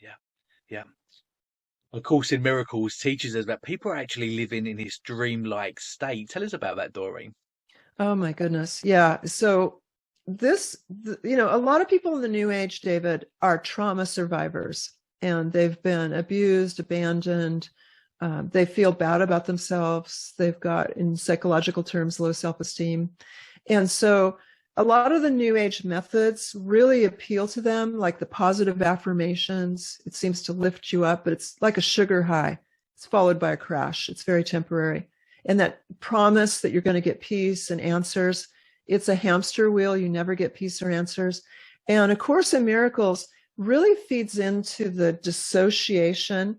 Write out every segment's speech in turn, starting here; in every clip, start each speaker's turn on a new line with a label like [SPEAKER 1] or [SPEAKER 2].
[SPEAKER 1] Yeah. Yeah. Of course, in Miracles teaches us that people are actually living in this dreamlike state. Tell us about that, Doreen.
[SPEAKER 2] Oh my goodness. Yeah. So a lot of people in the New Age, David, are trauma survivors, and they've been abused, abandoned. They feel bad about themselves. They've got, in psychological terms, low self-esteem. And so a lot of the New Age methods really appeal to them, like the positive affirmations. It seems to lift you up, but it's like a sugar high. It's followed by a crash. It's very temporary. And that promise that you're going to get peace and answers, it's a hamster wheel. You never get peace or answers. And A Course in Miracles really feeds into the dissociation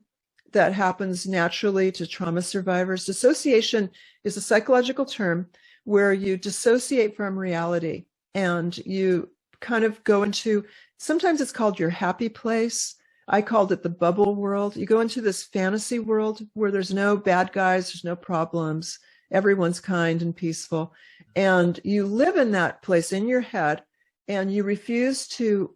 [SPEAKER 2] that happens naturally to trauma survivors. Dissociation is a psychological term where you dissociate from reality and you kind of go into, sometimes it's called your happy place. I called it the bubble world. You go into this fantasy world where there's no bad guys, there's no problems, everyone's kind and peaceful. And you live in that place in your head, and you refuse to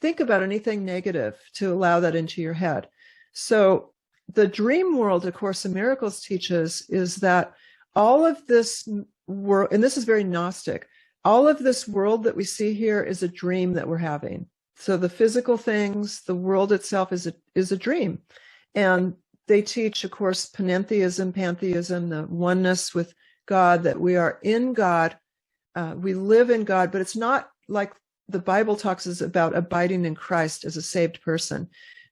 [SPEAKER 2] think about anything negative to allow that into your head. So the dream world A Course in Miracles teaches is that all of this world, and this is very Gnostic, all of this world that we see here is a dream that we're having. So the physical things, the world itself is a dream. And they teach, of course, panentheism, pantheism, the oneness with God, that we are in God, we live in God, but it's not like the Bible talks about abiding in Christ as a saved person.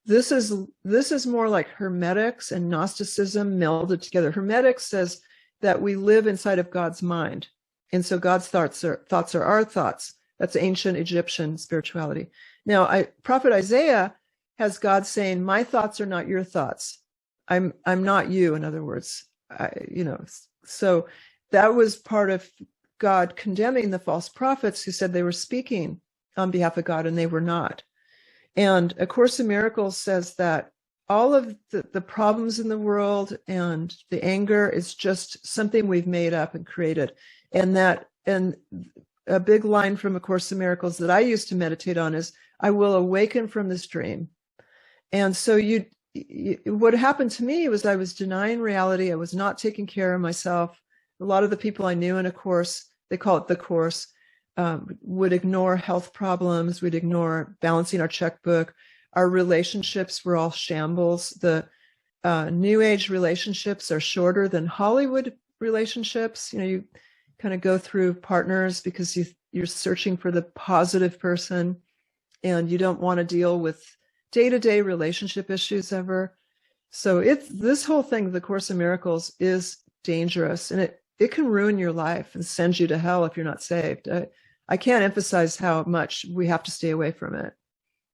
[SPEAKER 2] This is more like Hermetics and Gnosticism melded together. Hermetics says that we live inside of God's mind. And so God's thoughts are our thoughts. That's ancient Egyptian spirituality. Now, Prophet Isaiah has God saying, my thoughts are not your thoughts. I'm not you, in other words. So that was part of God condemning the false prophets who said they were speaking on behalf of God, and they were not. And A Course in Miracles says that all of the problems in the world and the anger is just something we've made up and created. And a big line from A Course in Miracles that I used to meditate on is, I will awaken from this dream. And so what happened to me was I was denying reality. I was not taking care of myself. A lot of the people I knew in A Course, they call it the Course, would ignore health problems, would ignore balancing our checkbook. Our relationships were all shambles. The New Age relationships are shorter than Hollywood relationships. You kind of go through partners because you're searching for the positive person, and you don't want to deal with day-to-day relationship issues ever. So this whole thing, the Course in Miracles, is dangerous, and it can ruin your life and send you to hell if you're not saved. I can't emphasize how much we have to stay away from it.